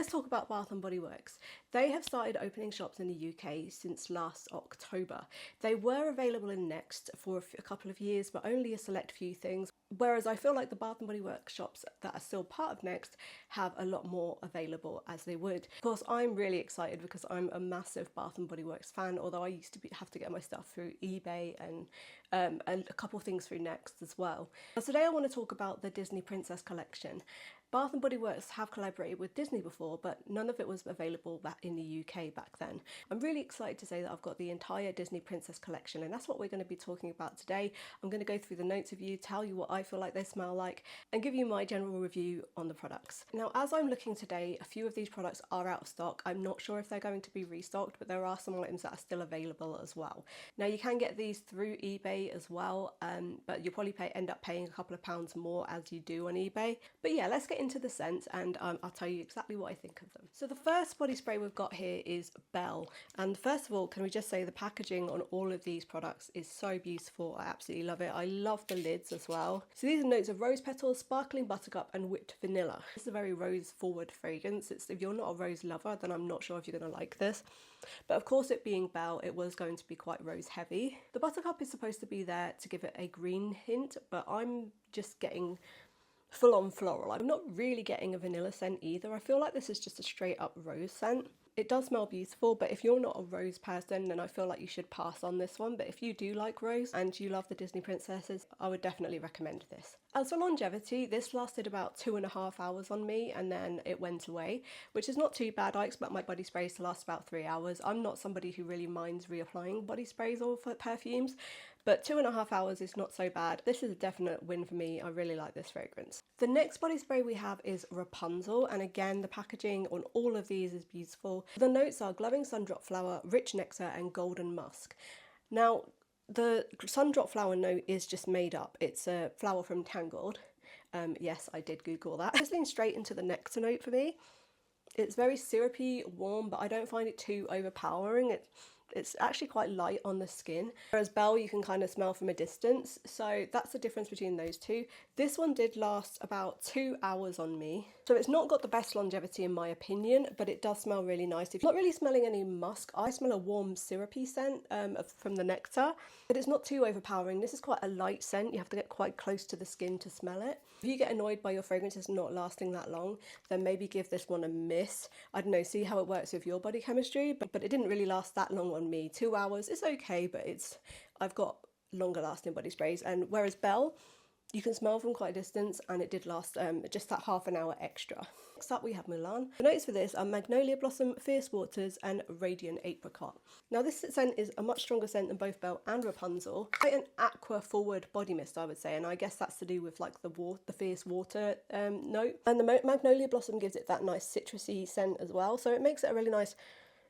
Let's talk about Bath & Body Works. They have started opening shops in the UK since last October. They were available in Next for a couple of years, but only a select few things. Whereas I feel like the Bath & Body Works shops that are still part of Next have a lot more available as they would. Of course, I'm really excited because I'm a massive Bath & Body Works fan, although I used to have to get my stuff through eBay and a couple of things through Next as well. But today I want to talk about the Disney Princess collection. Bath & Body Works have collaborated with Disney before, but none of it was available back in the UK back then. I'm really excited to say that I've got the entire Disney Princess collection, and that's what we're going to be talking about today. I'm going to go through the notes of you, tell you what I feel like they smell like, and give you my general review on the products. Now, as I'm looking today, a few of these products are out of stock. I'm not sure if they're going to be restocked, but there are some items that are still available as well. Now, you can get these through eBay as well, but you'll probably end up paying a couple of pounds more as you do on eBay. But yeah, let's get into the scents, and I'll tell you exactly what I think of them. So the first body spray we've got here is Belle, and first of all, can we just say the packaging on all of these products is so beautiful. I absolutely love it. I love the lids as well. So these are notes of rose petals, sparkling buttercup and whipped vanilla. This is a very rose forward fragrance. If you're not a rose lover, then I'm not sure if you're going to like this, but of course, it being Belle, it was going to be quite rose heavy. The buttercup is supposed to be there to give it a green hint, but I'm just getting full-on floral. I'm not really getting a vanilla scent either. I feel like this is just a straight up rose scent. It does smell beautiful, but if you're not a rose person, then I feel like you should pass on this one. But if you do like rose and you love the Disney princesses, I would definitely recommend this. As for longevity, this lasted about 2.5 hours on me and then it went away, which is not too bad. I expect my body sprays to last about 3 hours. I'm not somebody who really minds reapplying body sprays or perfumes, but 2.5 hours is not so bad. This is a definite win for me. I really like this fragrance. The next body spray we have is Rapunzel, and again, the packaging on all of these is beautiful. The notes are glowing sundrop flower, rich nectar and golden musk. Now, the sundrop flower note is just made up. It's a flower from Tangled. Yes, I did Google that. Just leans straight into the nectar note for me. It's very syrupy, warm, but I don't find it too overpowering. It's actually quite light on the skin, whereas Belle you can kind of smell from a distance, so that's the difference between those two. This one did last about 2 hours on me, so it's not got the best longevity in my opinion, but it does smell really nice. If you're not really smelling any musk, I smell a warm syrupy scent from the nectar, but it's not too overpowering. This is quite a light scent. You have to get quite close to the skin to smell it. If you get annoyed by your fragrances not lasting that long, then maybe give this one a miss. I don't know, see how it works with your body chemistry, but it didn't really last that long on me. 2 hours is okay, but I've got longer lasting body sprays, and whereas Belle you can smell from quite a distance, and it did last just that half an hour extra. Next up we have Mulan. The notes for this are Magnolia Blossom, Fierce Waters and Radiant Apricot. Now this scent is a much stronger scent than both Belle and Rapunzel. Quite an aqua forward body mist, I would say, and I guess that's to do with like the Fierce Water note. And the Magnolia Blossom gives it that nice citrusy scent as well, so it makes it a really nice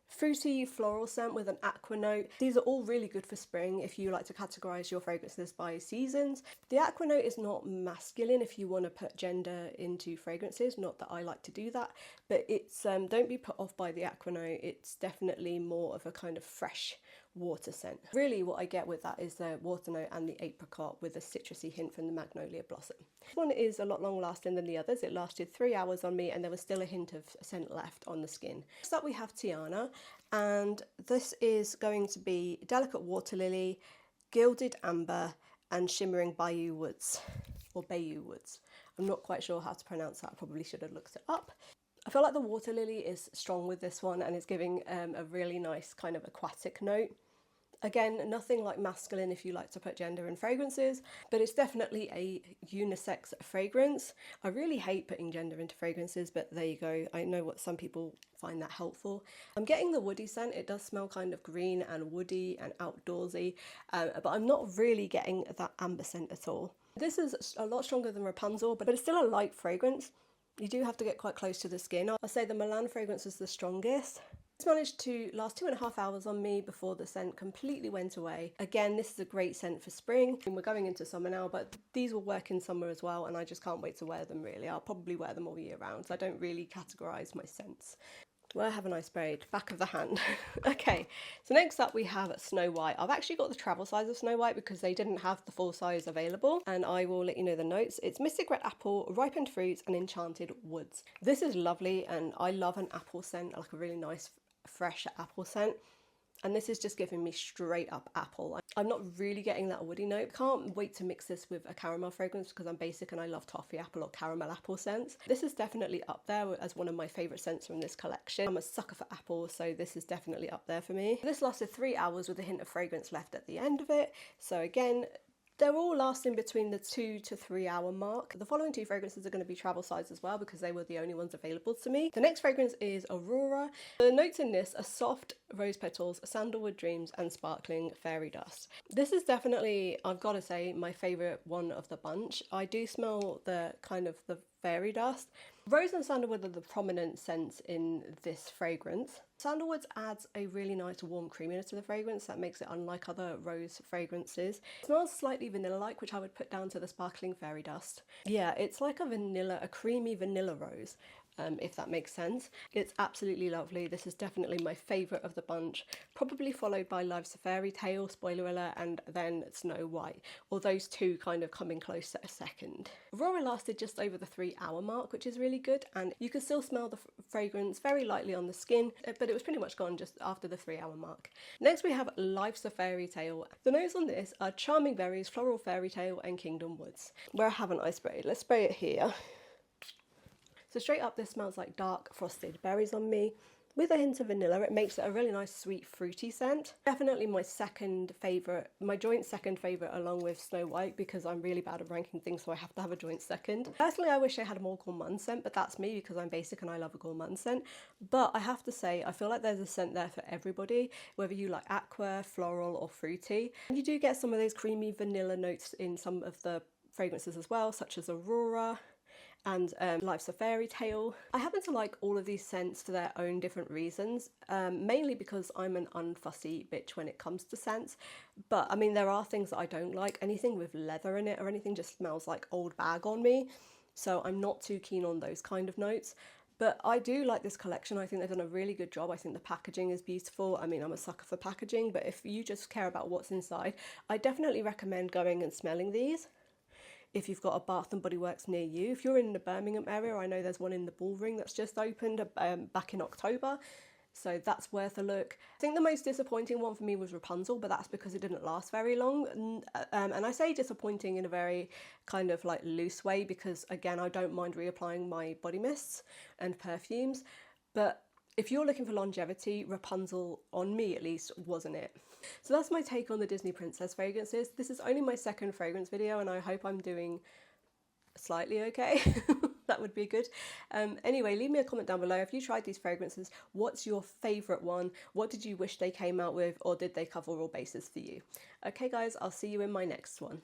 fruity floral scent with an aqua note. These are all really good for spring if you like to categorise your fragrances by seasons. The aqua note is not masculine if you want to put gender into fragrances, not that I like to do that, but it's don't be put off by the aqua note. It's definitely more of a kind of fresh water scent. Really what I get with that is the water note and the apricot with a citrusy hint from the Magnolia Blossom. This one is a lot longer lasting than the others. It lasted 3 hours on me and there was still a hint of scent left on the skin. Next up we have Tiana, and this is going to be Delicate Water Lily, Gilded Amber and Shimmering Bayou Woods, or Bayou Woods. I'm not quite sure how to pronounce that. I probably should have looked it up. I feel like the water lily is strong with this one and is giving a really nice kind of aquatic note. Again, nothing like masculine if you like to put gender in fragrances, but it's definitely a unisex fragrance. I really hate putting gender into fragrances, but there you go. I know what some people find that helpful. I'm getting the woody scent. It does smell kind of green and woody and outdoorsy, but I'm not really getting that amber scent at all. This is a lot stronger than Rapunzel, but it's still a light fragrance. You do have to get quite close to the skin. I'll say the Mulan fragrance was the strongest. This managed to last 2.5 hours on me before the scent completely went away. Again, this is a great scent for spring. We're going into summer now, but these will work in summer as well, and I just can't wait to wear them really. I'll probably wear them all year round, so I don't really categorise my scents. Where haven't I sprayed? Back of the hand. Okay, so next up we have Snow White. I've actually got the travel size of Snow White because they didn't have the full size available, and I will let you know the notes. It's Mystic Red Apple, Ripened Fruits and Enchanted Woods. This is lovely, and I love an apple scent, like a really nice fresh apple scent. And this is just giving me straight up apple. I'm not really getting that woody note. Can't wait to mix this with a caramel fragrance because I'm basic and I love toffee apple or caramel apple scents. This is definitely up there as one of my favourite scents from this collection. I'm a sucker for apple, so this is definitely up there for me. This lasted 3 hours with a hint of fragrance left at the end of it. So again, they're all lasting between the 2 to 3 hour mark. The following 2 fragrances are going to be travel size as well because they were the only ones available to me. The next fragrance is Aurora. The notes in this are soft rose petals, sandalwood dreams and sparkling fairy dust. This is definitely, I've got to say, my favourite one of the bunch. I do smell the kind of the fairy dust. Rose and sandalwood are the prominent scents in this fragrance. Sandalwood adds a really nice warm creaminess to the fragrance that makes it unlike other rose fragrances. It smells slightly vanilla-like, which I would put down to the sparkling fairy dust. Yeah, it's like a creamy vanilla rose. If that makes sense. It's absolutely lovely. This is definitely my favourite of the bunch, probably followed by Life's a Fairytale, spoiler alert, and then Snow White, or those two kind of coming close at a second. Aurora lasted just over the 3 hour mark, which is really good, and you can still smell the fragrance very lightly on the skin, but it was pretty much gone just after the 3 hour mark. Next we have Life's a Fairytale. The notes on this are charming berries, floral fairytale and kingdom woods. Where haven't I sprayed? Let's spray it here. So straight up, this smells like dark frosted berries on me with a hint of vanilla. It makes it a really nice sweet fruity scent. Definitely my second favourite, my joint second favourite along with Snow White, because I'm really bad at ranking things, so I have to have a joint second. Personally, I wish I had a more gourmand scent, but that's me because I'm basic and I love a gourmand scent. But I have to say, I feel like there's a scent there for everybody, whether you like aqua, floral or fruity. And you do get some of those creamy vanilla notes in some of the fragrances as well, such as Aurora and Life's a Fairytale. I happen to like all of these scents for their own different reasons, mainly because I'm an unfussy bitch when it comes to scents. But I mean, there are things that I don't like. Anything with leather in it or anything just smells like old bag on me, so I'm not too keen on those kind of notes. But I do like this collection. I think they've done a really good job. I think the packaging is beautiful. I mean, I'm a sucker for packaging, but if you just care about what's inside, I definitely recommend going and smelling these. If you've got a Bath and Body Works near you. If you're in the Birmingham area, I know there's one in the Bullring that's just opened back in October, so that's worth a look. I think the most disappointing one for me was Rapunzel, but that's because it didn't last very long. And I say disappointing in a very kind of like loose way because, again, I don't mind reapplying my body mists and perfumes, but if you're looking for longevity, Rapunzel, on me at least, wasn't it. So that's my take on the Disney Princess fragrances. This is only my second fragrance video and I hope I'm doing slightly okay. That would be good. Anyway, leave me a comment down below. If you tried these fragrances, what's your favourite one? What did you wish they came out with, or did they cover all bases for you? Okay guys, I'll see you in my next one.